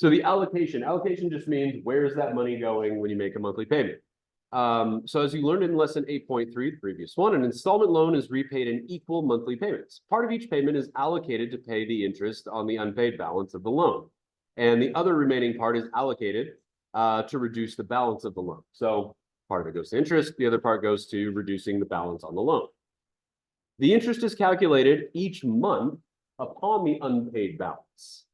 So the allocation just means where's that money going when you make a monthly payment. So as you learned in lesson 8.3, the previous one, an installment loan is repaid in equal monthly payments. Part of each payment is allocated to pay the interest on the unpaid balance of the loan. And the other remaining part is allocated to reduce the balance of the loan. So part of it goes to interest, the other part goes to reducing the balance on the loan. The interest is calculated each month upon the unpaid balance.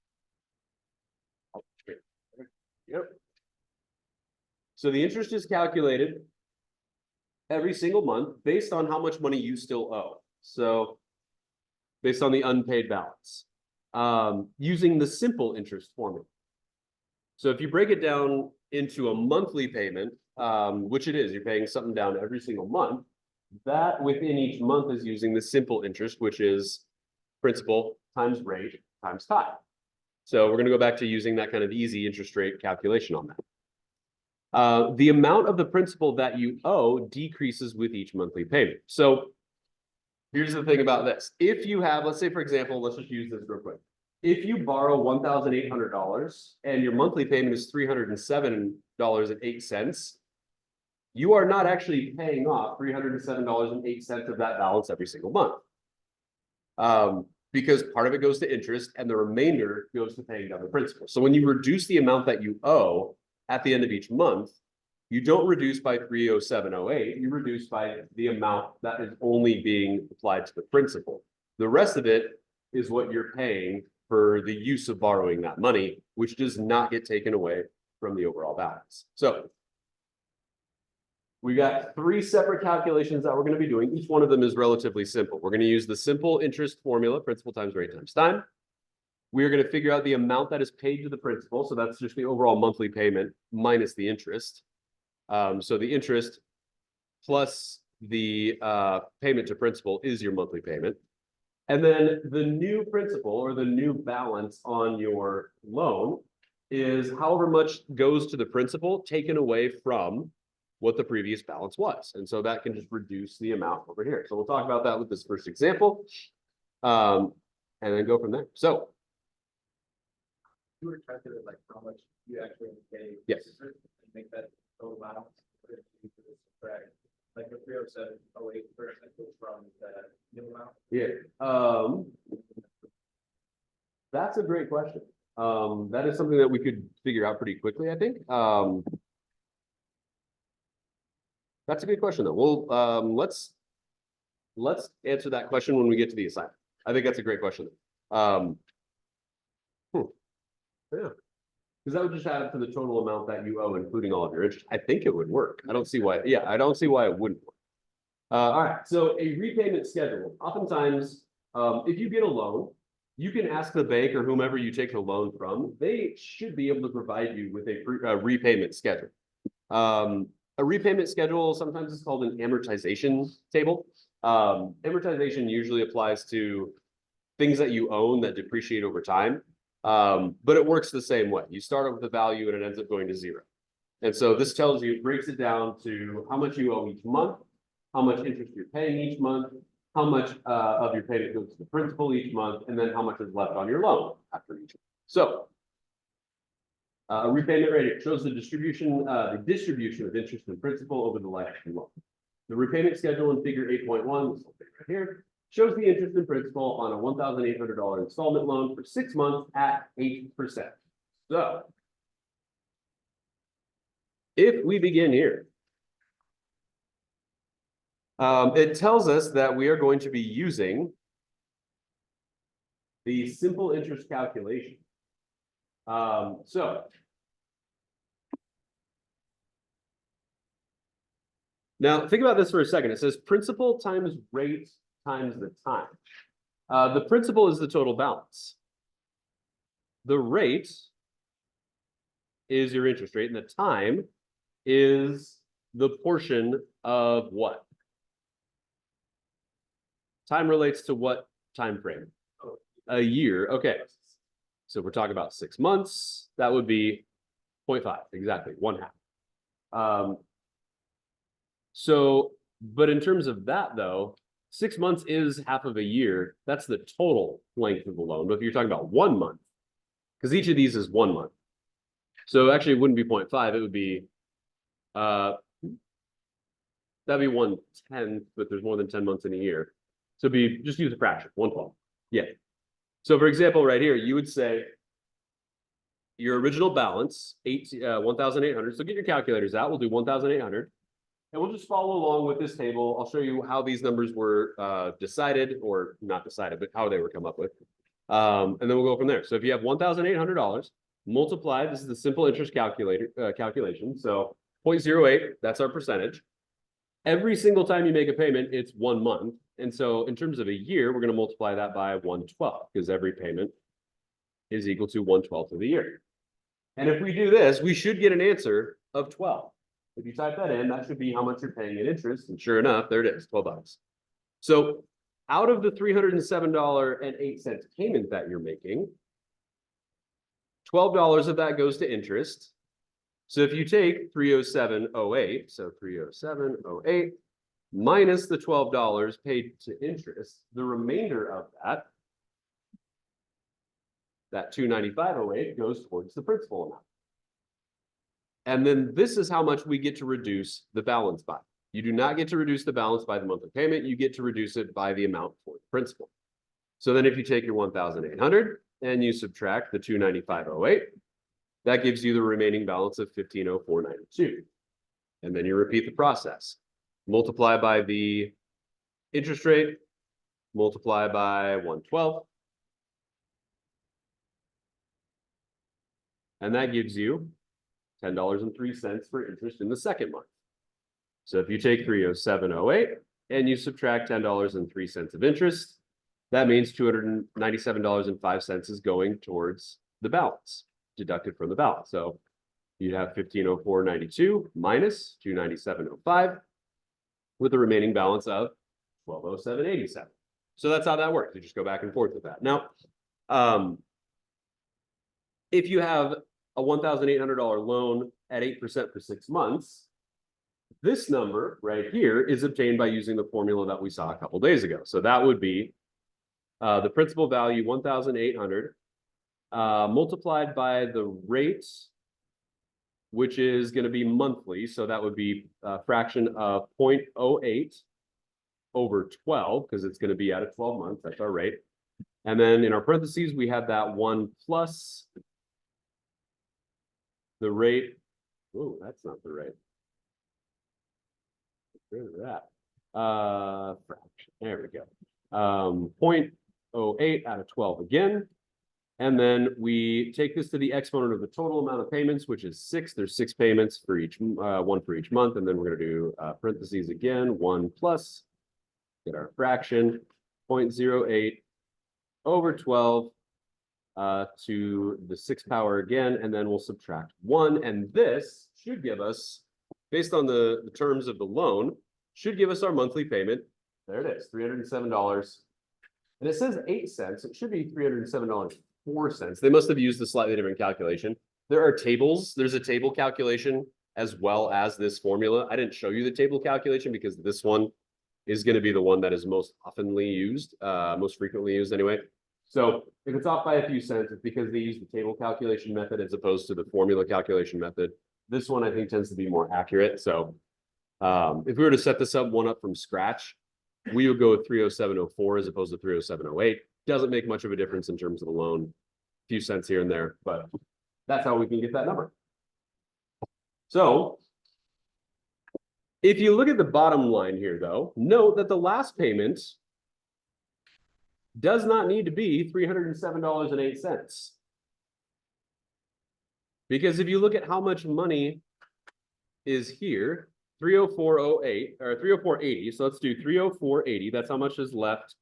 Yep. So the interest is calculated every single month based on how much money you still owe. So based on the unpaid balance, using the simple interest formula. So if you break it down into a monthly payment, which it is, you're paying something down every single month, that within each month is using the simple interest, which is principal times rate times time. So we're going to go back to using that kind of easy interest rate calculation on that. The amount of the principal that you owe decreases with each monthly payment. So here's the thing about this. If you have, let's say, for example, let's just use this real quick. If you borrow $1,800 and your monthly payment is $307.08, you are not actually paying off $307.08 of that balance every single month. Because part of it goes to interest and the remainder goes to paying down the principal. So when you reduce the amount that you owe at the end of each month, you don't reduce by 307.08, you reduce by the amount that is only being applied to the principal. The rest of it is what you're paying for the use of borrowing that money, which does not get taken away from the overall balance. So we got 3 separate calculations that we're going to be doing. Each one of them is relatively simple. We're going to use the simple interest formula, principal times rate times time. We're going to figure out the amount that is paid to the principal. So that's just the overall monthly payment minus the interest. So the interest plus the payment to principal is your monthly payment. And then the new principal or the new balance on your loan is however much goes to the principal taken away from what the previous balance was. And so that can just reduce the amount over here. So we'll talk about that with this first example and then go from there. So you were calculating like how much you actually pay. Yes. And make that total balance. Like the 307.08% from the new amount. yeah, that's a great question. That is something that we could figure out pretty quickly, I think. That's a good question though. Well, let's answer that question when we get to the assignment. I think that's a great question. Yeah, because that would just add up to the total amount that you owe, including all of your interest. I think it would work. I don't see why. Yeah, I don't see why it wouldn't work. All right. So a repayment schedule. Oftentimes, if you get a loan, you can ask the bank or whomever you take the loan from. They should be able to provide you with a repayment schedule. A repayment schedule sometimes is called an amortization table. Amortization usually applies to things that you own that depreciate over time. But it works the same way. You start with the value and it ends up going to 0. And so this tells you, it breaks it down to how much you owe each month, how much interest you're paying each month, how much of your payment goes to the principal each month, and then how much is left on your loan after each month. So a repayment rate shows the distribution of interest and principal over the life of the loan. The repayment schedule in figure 8.1, this will be right here, shows the interest and principal on a $1,800 installment loan for 6 months at 8%. So if we begin here, it tells us that we are going to be using the simple interest calculation. So now think about this for a second. It says principal times rate times the time. The principal is the total balance. The rate is your interest rate, and the time is the portion of what? Time relates to what time frame? A year. Okay. So we're talking about 6 months. That would be 0.5, exactly, 1/2. So, but in terms of that though, 6 months is half of a year. That's the total length of the loan. But if you're talking about 1 month, because each of these is 1 month. So actually it wouldn't be 0.5, it would be, that'd be 1/10, but there's more than 10 months in a year. So it'd be, just use a fraction, 1/12. Yeah. So for example, right here, you would say your original balance, 1,800. So get your calculators out. We'll do 1,800. And we'll just follow along with this table. I'll show you how these numbers were decided, or not decided, but how they were come up with. And then we'll go from there. So if you have $1,800 multiplied, this is the simple interest calculation. So 0.08, that's our percentage. Every single time you make a payment, it's 1 month. And so in terms of a year, we're going to multiply that by 1/12, because every payment is equal to 1/12 of the year. And if we do this, we should get an answer of 12. If you type that in, that should be how much you're paying in interest. And sure enough, there it is, $12. So out of the $307.08 payment that you're making, $12 of that goes to interest. So if you take 307.08, so 307.08 minus the $12 paid to interest, the remainder of that 295.08 goes towards the principal amount. And then this is how much we get to reduce the balance by. You do not get to reduce the balance by the monthly payment. You get to reduce it by the amount for the principal. So then if you take your 1,800 and you subtract the 295.08, that gives you the remaining balance of 1,504.92. And then you repeat the process. Multiply by the interest rate, multiply by 1/12. And that gives you $10.03 for interest in the second month. So if you take 307.08 and you subtract $10.03 of interest, that means $297.05 is going towards the balance, deducted from the balance. So you'd have 1,504.92 minus 297.05 with a remaining balance of 1,207.87. So that's how that works. You just go back and forth with that. Now, if you have a $1,800 loan at 8% for 6 months, this number right here is obtained by using the formula that we saw a couple days ago. So that would be the principal value 1,800 multiplied by the rate, which is going to be monthly. So that would be a fraction of 0.08 over 12, because it's going to be out of 12 months. That's our rate. And then in our parentheses, we have that 1 plus the rate. Oh, that's not the rate. Get rid of that. Fraction. There we go. 0.08 out of 12 again. And then we take this to the exponent of the total amount of payments, which is 6. There's 6 payments for each, one for each month. And then we're going to do parentheses again, 1 plus, get our fraction, 0.08 over 12 to the 6th power again. And then we'll subtract 1. And this should give us, based on the terms of the loan, should give us our monthly payment. There it is, $307. And it says 8 cents. It should be $307.04. They must have used a slightly different calculation. There are tables. There's a table calculation as well as this formula. I didn't show you the table calculation because this one is going to be the one that is most oftenly used, most frequently used anyway. So if it's off by a few cents, it's because they use the table calculation method as opposed to the formula calculation method. This one I think tends to be more accurate. So if we were to set this up from scratch, we would go with 307.04 as opposed to 307.08. Doesn't make much of a difference in terms of the loan, a few cents here and there, but that's how we can get that number. So if you look at the bottom line here, though, note that the last payment does not need to be $307.08. Because if you look at how much money is here, 304.08 or 304.80. So let's do 304.80. That's how much is left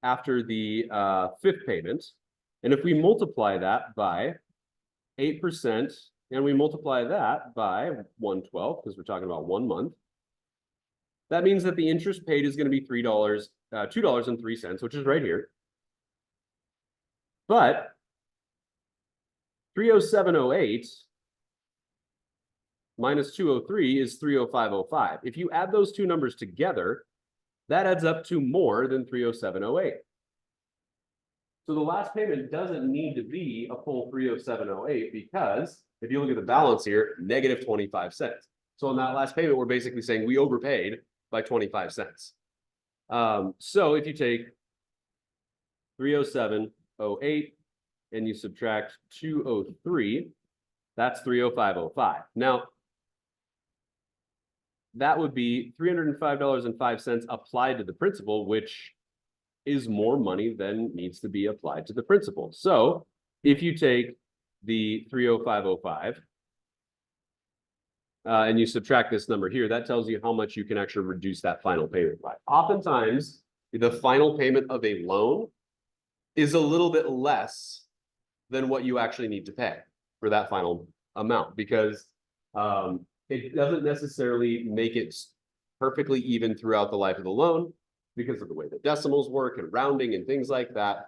after the 5th payment. And if we multiply that by 8% and we multiply that by 1/12, because we're talking about 1 month, that means that the interest paid is going to be $2.03, which is right here. But 307.08 minus 203 is 305.05. If you add those two numbers together, that adds up to more than 307.08. So the last payment doesn't need to be a full 30708 because if you look at the balance here, negative 25 cents. So on that last payment, we're basically saying we overpaid by 25 cents. So if you take 30708 and you subtract 203, that's 30505. Now, that would be $305.05 applied to the principal, which is more money than needs to be applied to the principal. So if you take the 30505 and you subtract this number here, that tells you how much you can actually reduce that final payment by. Oftentimes, the final payment of a loan is a little bit less than what you actually need to pay for that final amount because it doesn't necessarily make it perfectly even throughout the life of the loan because of the way the decimals work and rounding and things like that.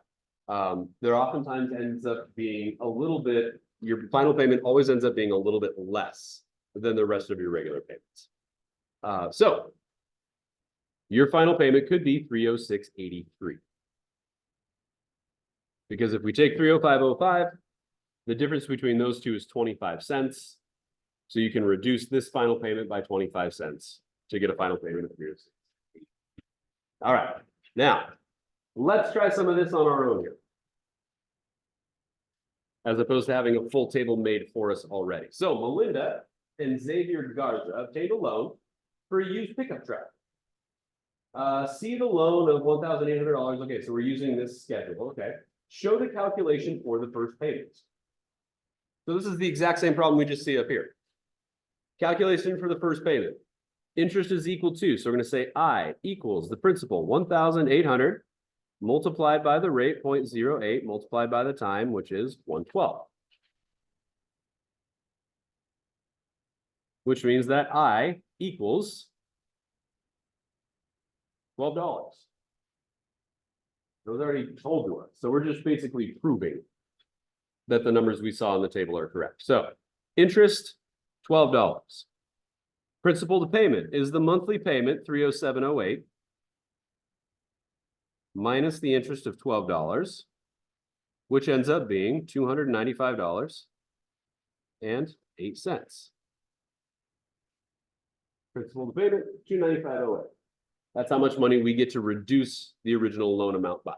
There oftentimes ends up being a little bit, your final payment always ends up being a little bit less than the rest of your regular payments. So your final payment could be 306.83. Because if we take 30505, the difference between those two is 25 cents. So you can reduce this final payment by 25 cents to get a final payment of 306. All right, now let's try some of this on our own here, as opposed to having a full table made for us already. So Melinda and Xavier Garza obtained a loan for a used pickup truck. See the loan of $1,800. Okay, so we're using this schedule. Okay, show the calculation for the first payment. So this is the exact same problem we just see up here. Calculation for the first payment. Interest is equal to, so we're going to say I equals the principal 1,800 multiplied by the rate 0.08 multiplied by the time, which is 112. Which means that I equals $12. It was already told to us. So we're just basically proving that the numbers we saw on the table are correct. So interest, $12. Principal to payment is the monthly payment, 30708, minus the interest of $12, which ends up being $295.08. Principal to payment, $295.08. That's how much money we get to reduce the original loan amount by.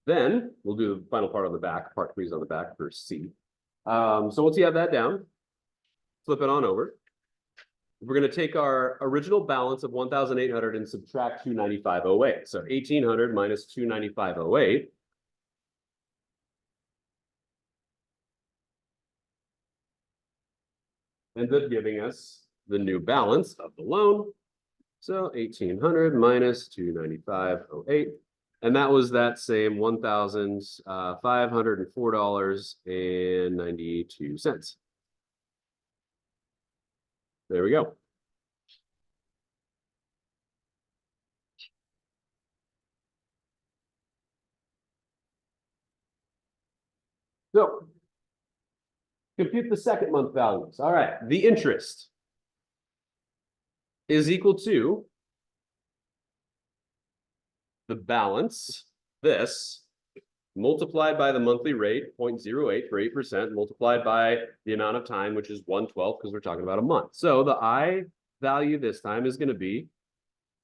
Then we'll do the final part on the back, part 3 is on the back for C. So once you have that down, flip it on over. We're going to take our original balance of 1,800 and subtract 295.08. So 1,800 minus 295.08 ends up giving us the new balance of the loan. So 1,800 minus 295.08. And that was that same $1,504.92. There we go. So compute the second month values. All right, the interest is equal to the balance, this, multiplied by the monthly rate, 0.08 for 8%, multiplied by the amount of time, which is 112, because we're talking about a month. So the I value this time is going to be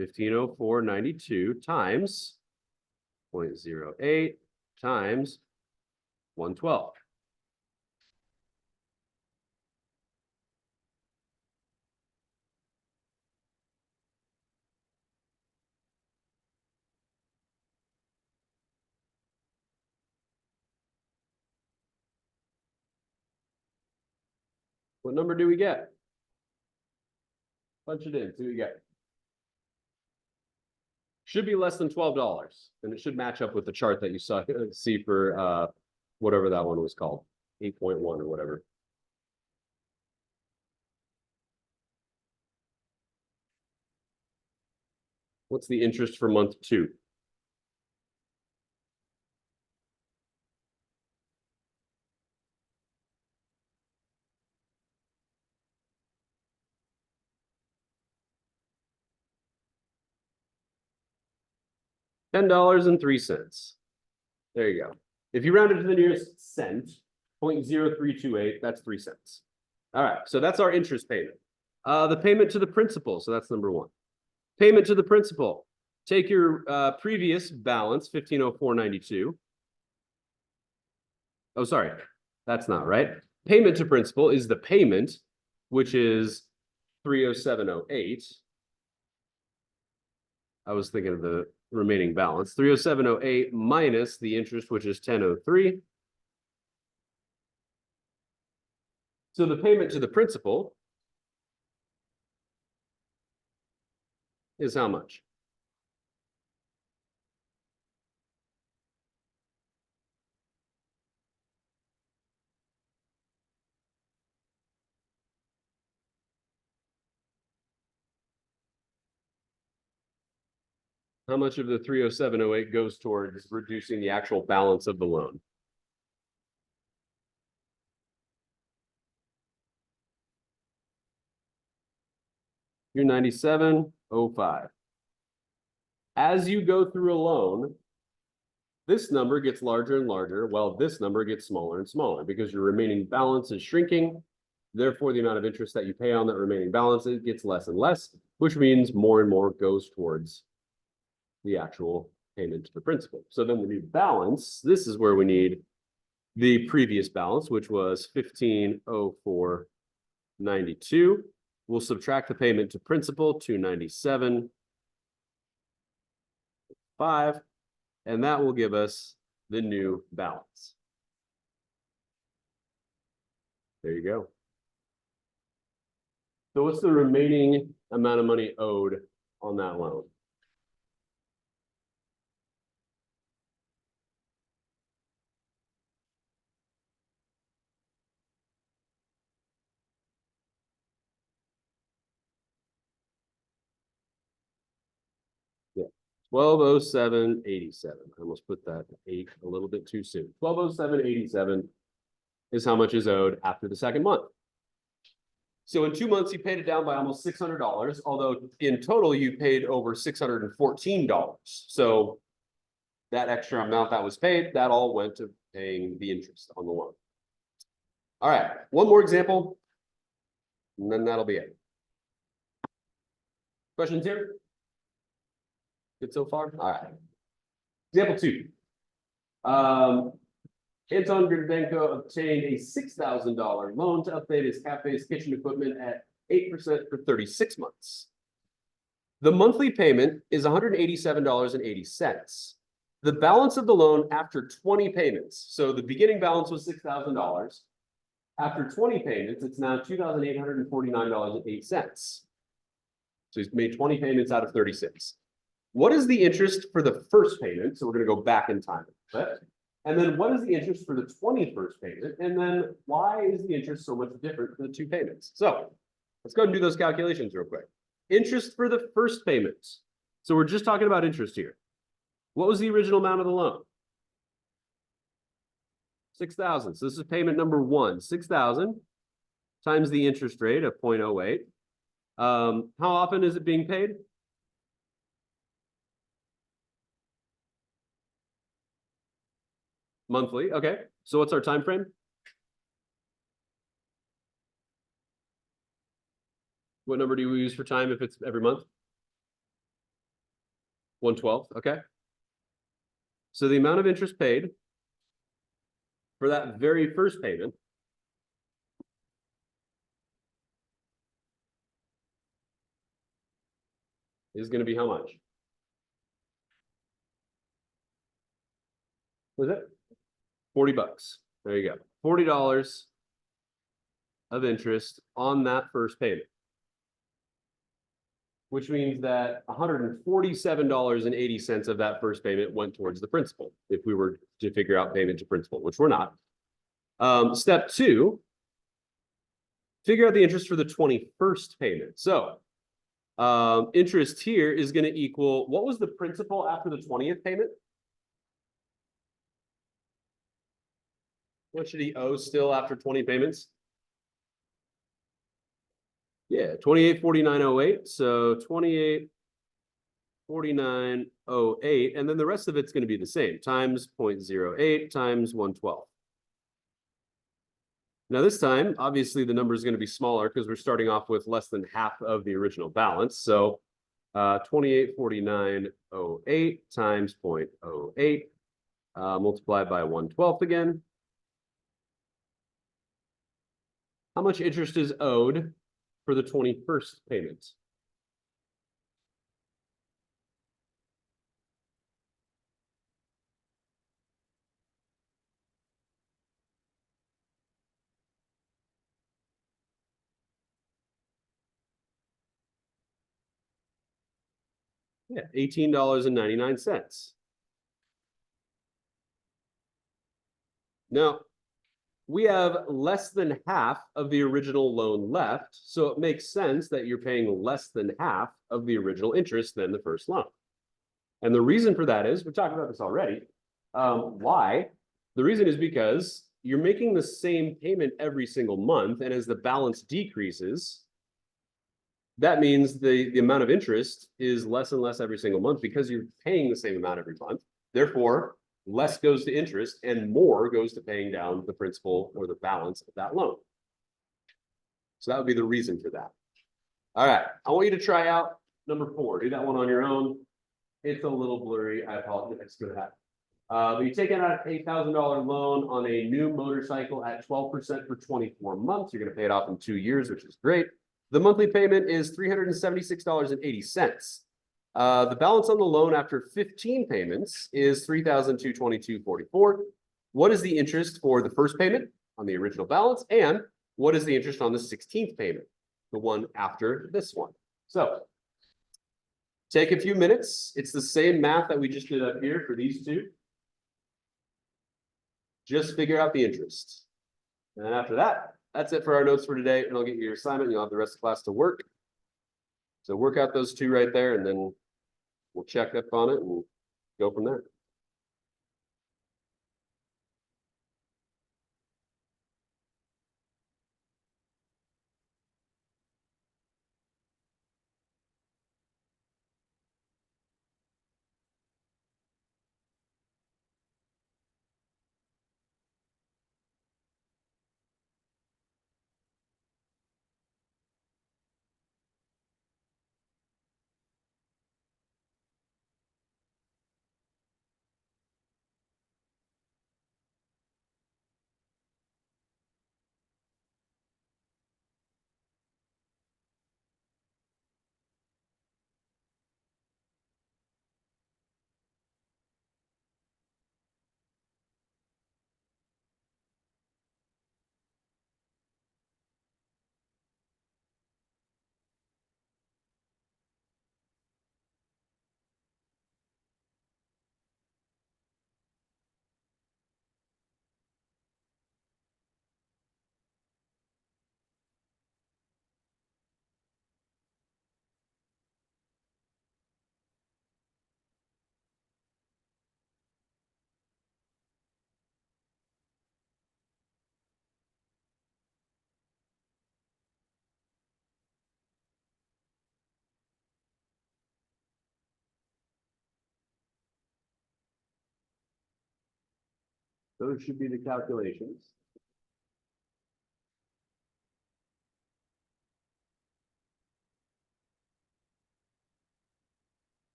1504.92 times 0.08 times 112. What number do we get? Punch it in, see what you get. Should be less than $12, and it should match up with the chart that you saw see for whatever that one was called, 8.1 or whatever. What's the interest for month 2? $10.03. There you go. If you round it to the nearest cent, 0.0328, that's 3 cents. All right, so that's our interest payment. The payment to the principal, so that's number one. Payment to the principal. Take your previous balance, 1504.92. Oh, sorry, that's not right. Payment to principal is the payment, which is 307.08. I was thinking of the remaining balance, 307.08 minus the interest, which is 10.03. So the payment to the principal is how much? How much of the 307.08 goes towards reducing the actual balance of the loan? You're 97.05. As you go through a loan, this number gets larger and larger, while this number gets smaller and smaller because your remaining balance is shrinking. Therefore, the amount of interest that you pay on that remaining balance, it gets less and less, which means more and more goes towards the actual payment to the principal. So then we need balance. This is where we need the previous balance, which was 1504.92. We'll subtract the payment to principal, 297.5, and that will give us the new balance. There you go. So what's the remaining amount of money owed on that loan? Yeah, 1207.87. I almost put that 8 a little bit too soon. 1207.87 is how much is owed after the second month. So in 2 months, you paid it down by almost $600, although in total, you paid over $614. So that extra amount that was paid, that all went to paying the interest on the loan. All right, one more example, and then that'll be it. Questions here? Good so far? All right. Example 2. Anton Gurdenko obtained a $6,000 loan to update his cafe's kitchen equipment at 8% for 36 months. The monthly payment is $187.80. The balance of the loan after 20 payments. So the beginning balance was $6,000. After 20 payments, it's now $2,849.08. So he's made 20 payments out of 36. What is the interest for the first payment? So we're going to go back in time a bit. And then what is the interest for the 21st payment? And then why is the interest so much different for the 2 payments? So let's go and do those calculations real quick. Interest for the first payments. So we're just talking about interest here. What was the original amount of the loan? 6,000. So this is payment number 1, 6,000 times the interest rate of 0.08. How often is it being paid? Monthly. Okay. So what's our time frame? What number do we use for time if it's every month? 1/12. Okay. So the amount of interest paid for that very first payment is going to be how much? Was it? $40. There you go. $40 of interest on that first payment. Which means that $147.80 of that first payment went towards the principal, if we were to figure out payment to principal, which we're not. Step 2, figure out the interest for the 21st payment. So interest here is going to equal, what was the principal after the 20th payment? What should he owe still after 20 payments? Yeah, 2849.08. So 28 4908, and then the rest of it's going to be the same, times 0.08 times 112. Now this time, obviously the number is going to be smaller because we're starting off with less than half of the original balance. So 2849.08 times 0.08 multiplied by 1/12 again. How much interest is owed for the 21st payment? Yeah, $18.99. Now, we have less than half of the original loan left, so it makes sense that you're paying less than half of the original interest than the first loan. And the reason for that is, we talked about this already. Why? The reason is because you're making the same payment every single month, and as the balance decreases, that means the amount of interest is less and less every single month because you're paying the same amount every month. Therefore, less goes to interest and more goes to paying down the principal or the balance of that loan. So that would be the reason for that. All right, I want you to try out number 4. Do that one on your own. It's a little blurry. I apologize for that. But you take out an $8,000 loan on a new motorcycle at 12% for 24 months. You're going to pay it off in 2 years, which is great. The monthly payment is $376.80. The balance on the loan after 15 payments is $3,222.44. What is the interest for the first payment on the original balance? And what is the interest on the 16th payment, the one after this one? So take a few minutes. It's the same math that we just did up here for these two. Just figure out the interest. And then after that, that's it for our notes for today. And I'll get you your assignment. You'll have the rest of the class to work. So work out those two right there, and then we'll check up on it and go from there. Those should be the calculations.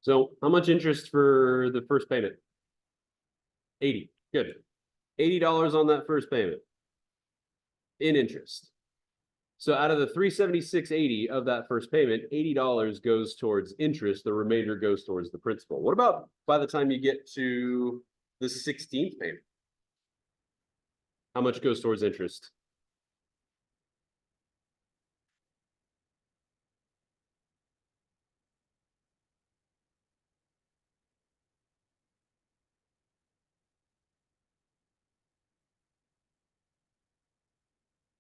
So how much interest for the first payment? 80. Good. $80 on that first payment in interest. So out of the $376.80 of that first payment, $80 goes towards interest. The remainder goes towards the principal. What about by the time you get to the 16th payment? How much goes towards interest?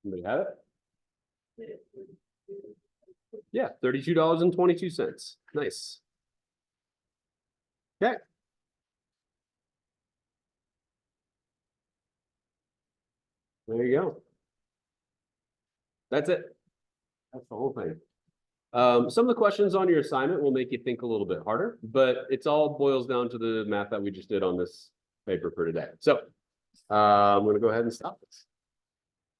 Anybody have it? Yeah, $32.22. Nice. Okay. There you go. That's it. That's the whole thing. Some of the questions on your assignment will make you think a little bit harder, but it's all boils down to the math that we just did on this paper for today. So I'm going to go ahead and stop this.